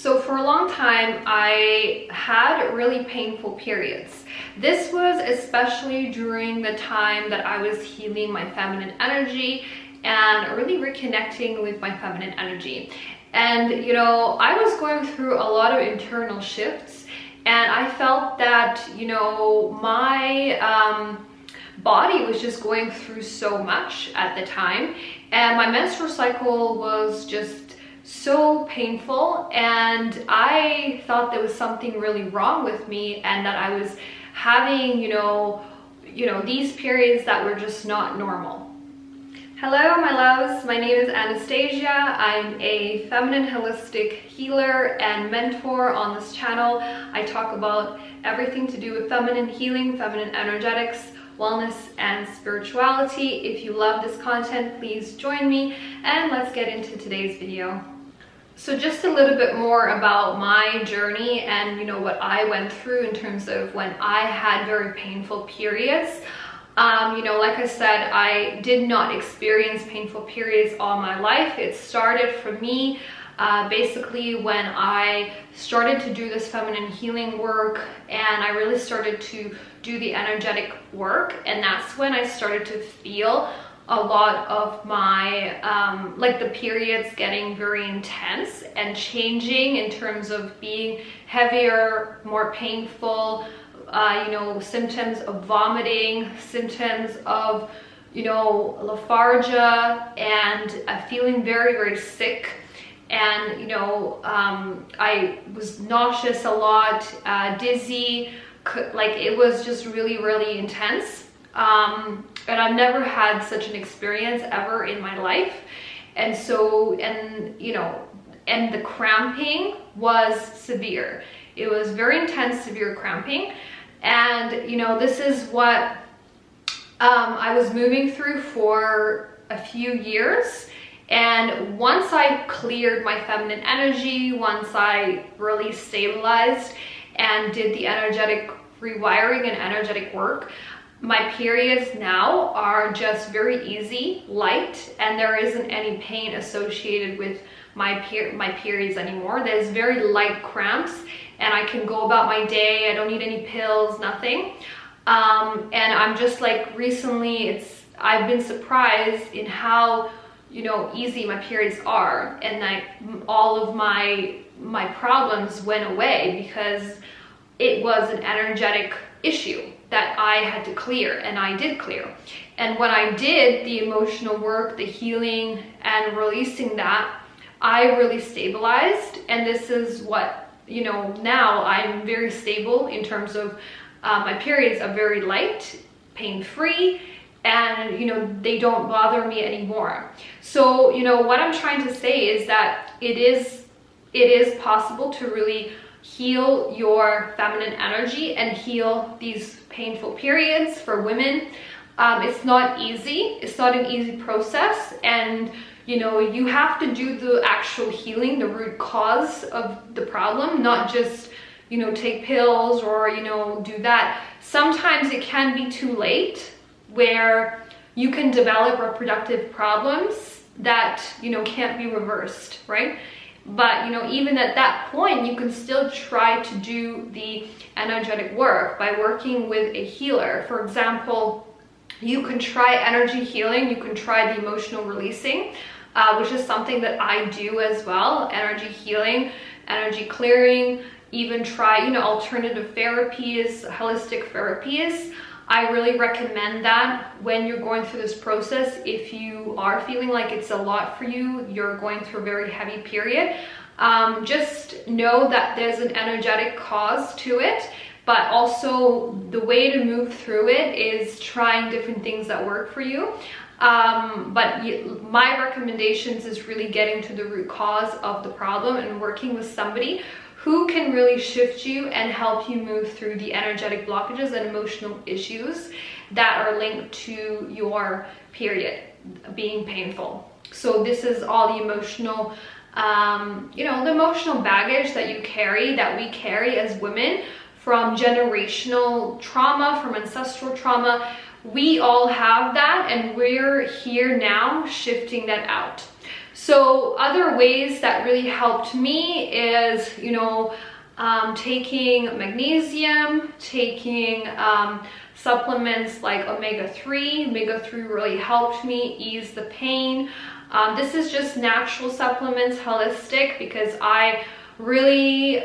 So for a long time, I had really painful periods. This was especially during the time that I was healing my feminine energy and really reconnecting with my feminine energy. And, you know, I was going through a lot of internal shifts, and I felt that, you know, my body was just going through so much at the time, and my menstrual cycle was just so painful, and I thought there was something really wrong with me, and that I was having, you know, these periods that were just not normal. Hello, my loves. My name is Anastasia. I'm a feminine holistic healer and mentor on this channel. I talk about everything to do with feminine healing, feminine energetics, wellness, and spirituality. If you love this content, please join me, and let's get into today's video. So just a little bit more about my journey and, you know, what I went through in terms of when I had very painful periods. You know, like I said, I did not experience painful periods all my life. It started for me basically when I started to do this feminine healing work, and I really started to do the energetic work, and that's when I started to feel a lot of my like the periods getting very intense and changing in terms of being heavier, more painful, you know, symptoms of vomiting, symptoms of, you know, lethargia, and feeling very, very sick. And, you know, I was nauseous a lot, dizzy, like it was just really, really intense. And I've never had such an experience ever in my life. And so, and, you know, and the cramping was severe. It was very intense, severe cramping. And, you know, this is what I was moving through for a few years. And once I cleared my feminine energy, once I really stabilized and did the energetic rewiring and energetic work, my periods now are just very easy, light, and there isn't any pain associated with my periods anymore. There's very light cramps, and I can go about my day. I don't need any pills, nothing. And I'm just like, recently I've been surprised in how, you know, easy my periods are, and like all of my problems went away because it was an energetic issue that I had to clear, and I did clear. And when I did the emotional work, the healing and releasing that, I really stabilized. And this is what, you know, now I'm very stable in terms of my periods are very light, pain-free, and, you know, they don't bother me anymore. So, you know, what I'm trying to say is that it is possible to really heal your feminine energy and heal these painful periods for women. It's not easy. It's not an easy process, and, you know, you have to do the actual healing, the root cause of the problem, not just, you know, take pills or, you know, do that. Sometimes it can be too late, where you can develop reproductive problems that, you know, can't be reversed, right? But, you know, even at that point, you can still try to do the energetic work by working with a healer. For example, you can try energy healing, you can try the emotional releasing, which is something that I do as well. Energy healing, energy clearing, even try, you know, alternative therapies, holistic therapies. I really recommend that when you're going through this process. If you are feeling like it's a lot for you, you're going through a very heavy period, just know that there's an energetic cause to it, but also the way to move through it is trying different things that work for you. But my recommendations is really getting to the root cause of the problem and working with somebody who can really shift you and help you move through the energetic blockages and emotional issues that are linked to your period being painful. So this is all the emotional, you know, the emotional baggage that you carry, that we carry as women, from generational trauma, from ancestral trauma. We all have that, and we're here now shifting that out. So other ways that really helped me is, taking magnesium, taking supplements like omega-3. Omega-3 really helped me ease the pain. This is just natural supplements, holistic, because I'm really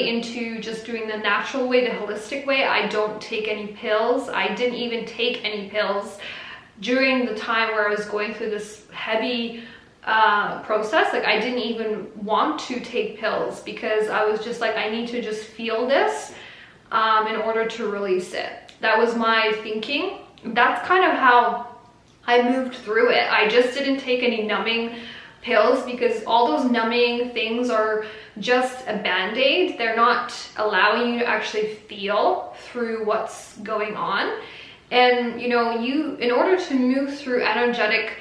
into just doing the natural way, the holistic way. I don't take any pills. I didn't even take any pills during the time where I was going through this heavy process. Like, I didn't even want to take pills because I was just like, I need to just feel this in order to release it. That was my thinking. That's kind of how I moved through it. I just didn't take any numbing pills because all those numbing things are just a band-aid. They're not allowing you to actually feel through what's going on. And in order to move through energetic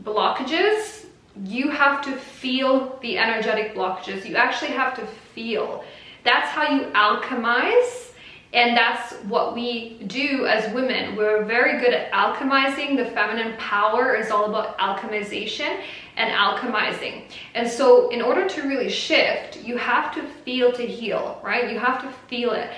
blockages, you have to feel the energetic blockages. You actually have to feel. That's how you alchemize. And that's what we do as women. We're very good at alchemizing. The feminine power is all about alchemization and alchemizing. And so in order to really shift, you have to feel to heal, right? You have to feel it.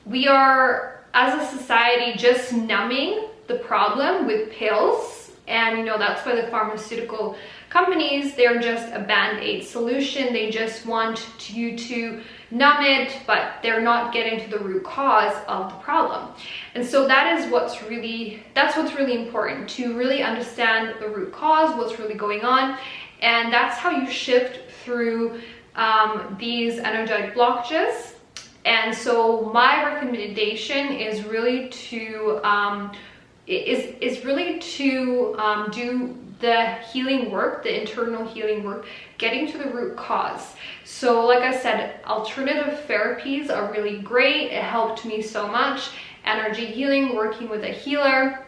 We are, as a society, just numbing the problem with pills. And that's why the pharmaceutical companies, they're just a band-aid solution. They just want you to numb it, but they're not getting to the root cause of the problem. And so that's what's really important, to really understand the root cause, what's really going on. And that's how you shift through these energetic blockages. And so my recommendation is really to do the healing work, the internal healing work, getting to the root cause. So like I said, alternative therapies are really great. It helped me so much. Energy healing, working with a healer,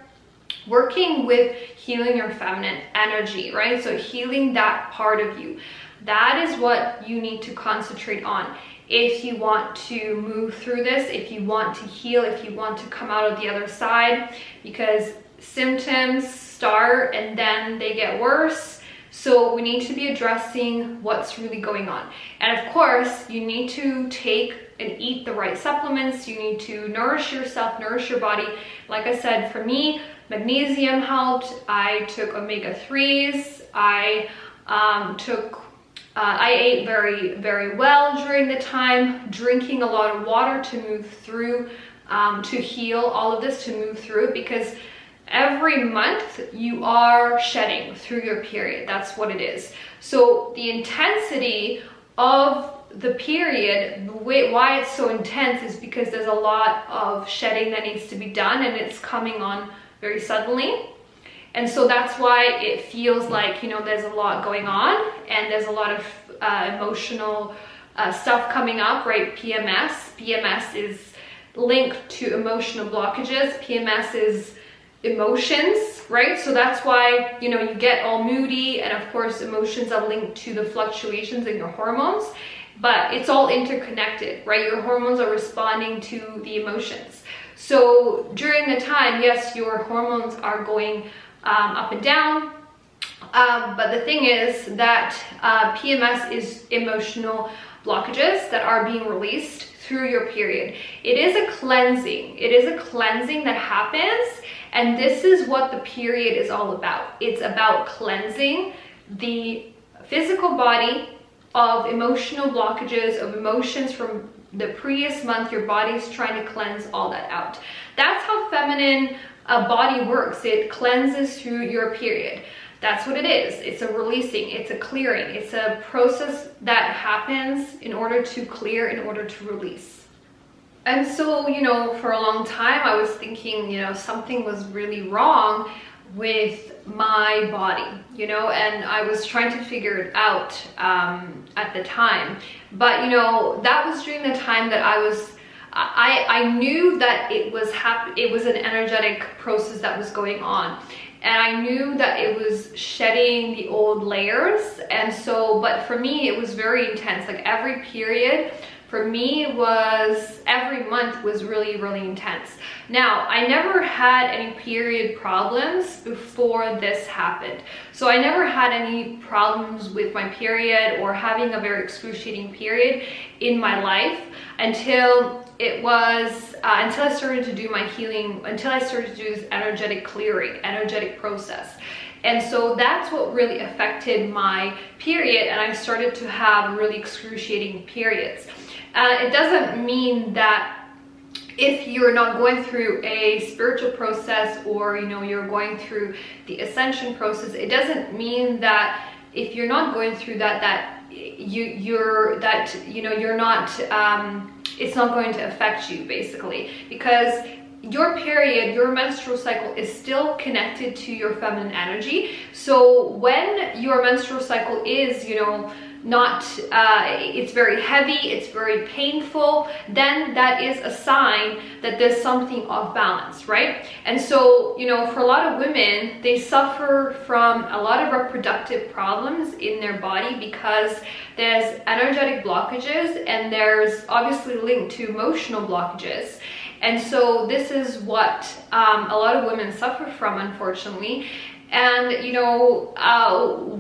working with healing your feminine energy, right? So healing that part of you. That is what you need to concentrate on. If you want to move through this, if you want to heal, if you want to come out of the other side, because symptoms start and then they get worse. So we need to be addressing what's really going on. And of course, you need to take and eat the right supplements. You need to nourish yourself, nourish your body. Like I said, for me, magnesium helped. I took omega-3s. I ate very, very well during the time, drinking a lot of water to move through, to heal all of this, to move through it, because every month you are shedding through your period. That's what it is. So the intensity of the period, why it's so intense, is because there's a lot of shedding that needs to be done, and it's coming on very suddenly. And so that's why it feels like, there's a lot going on, and there's a lot of emotional stuff coming up, right? PMS is linked to emotional blockages. PMS is emotions, right? So that's why, you get all moody, and of course, emotions are linked to the fluctuations in your hormones, but it's all interconnected, right? Your hormones are responding to the emotions. So during the time, yes, your hormones are going up and down, but the thing is that PMS is emotional blockages that are being released through your period. It is a cleansing. It is a cleansing that happens, and this is what the period is all about. It's about cleansing the physical body of emotional blockages, of emotions from the previous month. Your body's trying to cleanse all that out. That's how feminine body works. It cleanses through your period. That's what it is. It's a releasing, it's a clearing, it's a process that happens in order to clear, in order to release. And so, for a long time I was thinking, something was really wrong with my body, and I was trying to figure it out at the time. But, that was during the time that I knew that it was an energetic process that was going on. And I knew that it was shedding the old layers. And so, but for me, it was very intense. Like every period, for me was every month was really, really intense. Now, I never had any period problems before this happened. So I never had any problems with my period or having a very excruciating period in my life until until I started to do my healing, until I started to do this energetic clearing, energetic process. And so that's what really affected my period, and I started to have really excruciating periods. It doesn't mean that if you're not going through a spiritual process, or you're going through the ascension process, it doesn't mean that if you're not going through that you're not it's not going to affect you, basically, because your period, your menstrual cycle is still connected to your feminine energy. So when your menstrual cycle is, not, it's very heavy, it's very painful, then that is a sign that there's something off balance, right? And so, for a lot of women, they suffer from a lot of reproductive problems in their body because there's energetic blockages, and there's obviously linked to emotional blockages. And so this is what a lot of women suffer from, unfortunately. And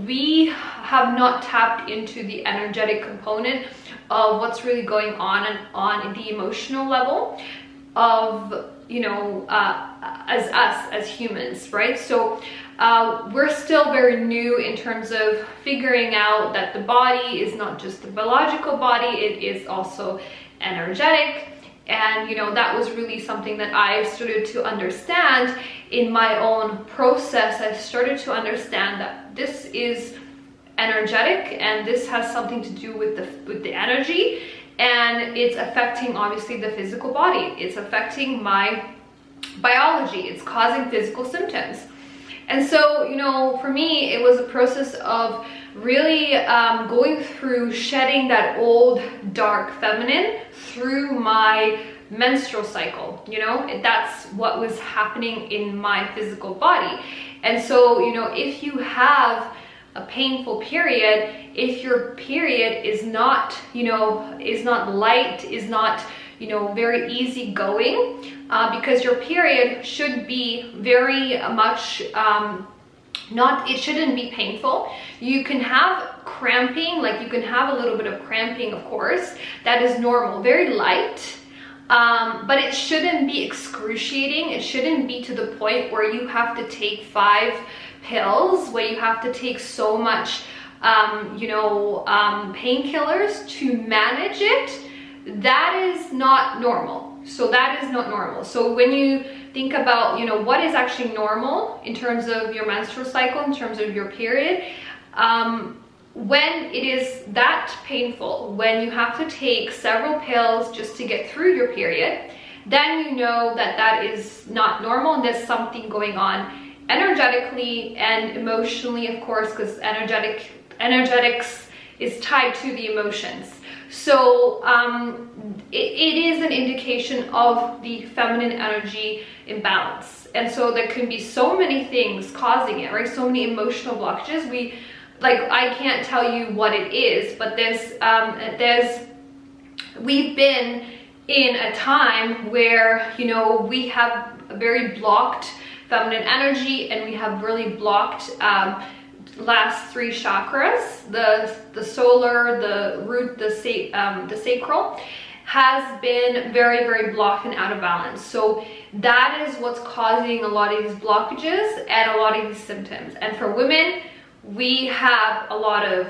we have not tapped into the energetic component of what's really going on the emotional level of as humans, right? So we're still very new in terms of figuring out that the body is not just the biological body, it is also energetic. And that was really something that I started to understand in my own process. I started to understand that this is energetic, and this has something to do with the energy, and it's affecting obviously the physical body. It's affecting my biology. It's causing physical symptoms. And so, for me, it was a process of really going through shedding that old dark feminine through my menstrual cycle. That's what was happening in my physical body. And so, if you have a painful period, if your period is not, is not light, is not, very easy going, because your period should be very much it shouldn't be painful. You can have cramping, like you can have a little bit of cramping, of course, that is normal, very light, but it shouldn't be excruciating. It shouldn't be to the point where you have to take 5 pills, where you have to take so much painkillers to manage it. That is not normal. So that is not normal. So when you think about, what is actually normal in terms of your menstrual cycle, in terms of your period, when it is that painful, when you have to take several pills just to get through your period, then you know that that is not normal, and there's something going on energetically and emotionally, of course, because energetics is tied to the emotions. So it is an indication of the feminine energy imbalance. And so there can be so many things causing it, right? So many emotional blockages. I can't tell you what it is, but we've been in a time where, we have a very blocked feminine energy, and we have really blocked last 3 chakras, the solar, the root, the sacral, has been very, very blocked and out of balance. So that is what's causing a lot of these blockages and a lot of these symptoms. And for women, we have a lot of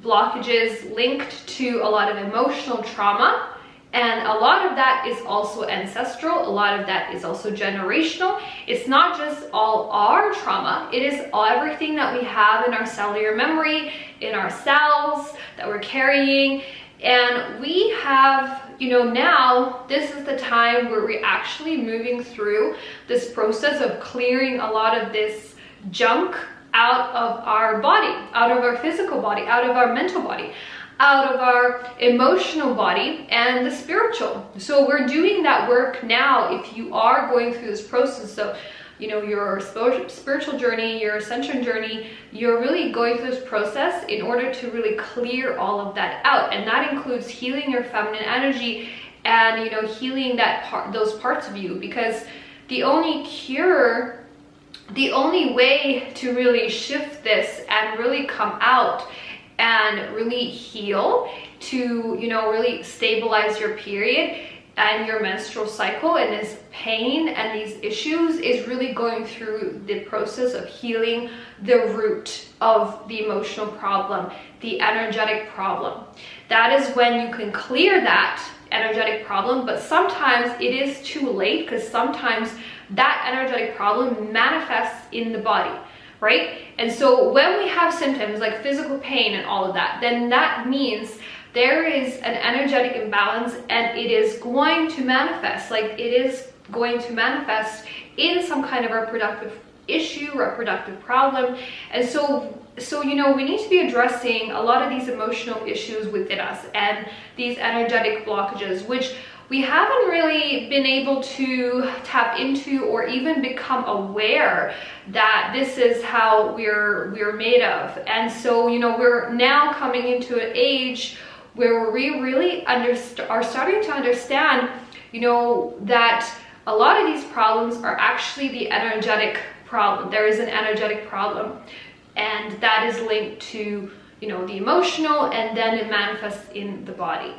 blockages linked to a lot of emotional trauma. And a lot of that is also ancestral. A lot of that is also generational. It's not just all our trauma. It is everything that we have in our cellular memory, in our cells that we're carrying. And we have, now this is the time where we're actually moving through this process of clearing a lot of this junk out of our body, out of our physical body, out of our mental body, out of our emotional body and the spiritual. So we're doing that work now. If you are going through this process of your spiritual journey, your ascension journey, you're really going through this process in order to really clear all of that out. And that includes healing your feminine energy and, healing those parts of you, because the only way to really shift this and really come out and really heal, to really stabilize your period and your menstrual cycle and this pain and these issues, is really going through the process of healing the root of the emotional problem, the energetic problem. That is when you can clear that energetic problem. But sometimes it is too late, because sometimes that energetic problem manifests in the body, right? And so when we have symptoms like physical pain and all of that, then that means there is an energetic imbalance, and it is going to manifest, in some kind of reproductive issue, reproductive problem. And so we need to be addressing a lot of these emotional issues within us and these energetic blockages, which we haven't really been able to tap into or even become aware that this is how we're made of. And so, we're now coming into an age where we really are starting to understand, that a lot of these problems are actually the energetic problem. There is an energetic problem, and that is linked to, the emotional, and then it manifests in the body.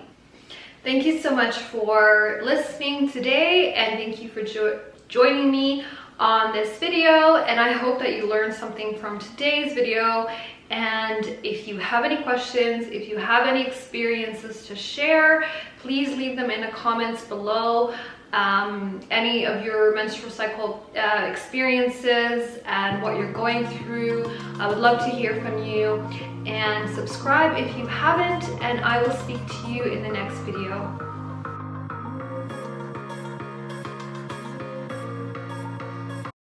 Thank you so much for listening today, and thank you for joining me on this video, and I hope that you learned something from today's video. And if you have any questions, if you have any experiences to share, please leave them in the comments below. Any of your menstrual cycle experiences and what you're going through, I would love to hear from you. And subscribe if you haven't, and I will speak to you in the next video.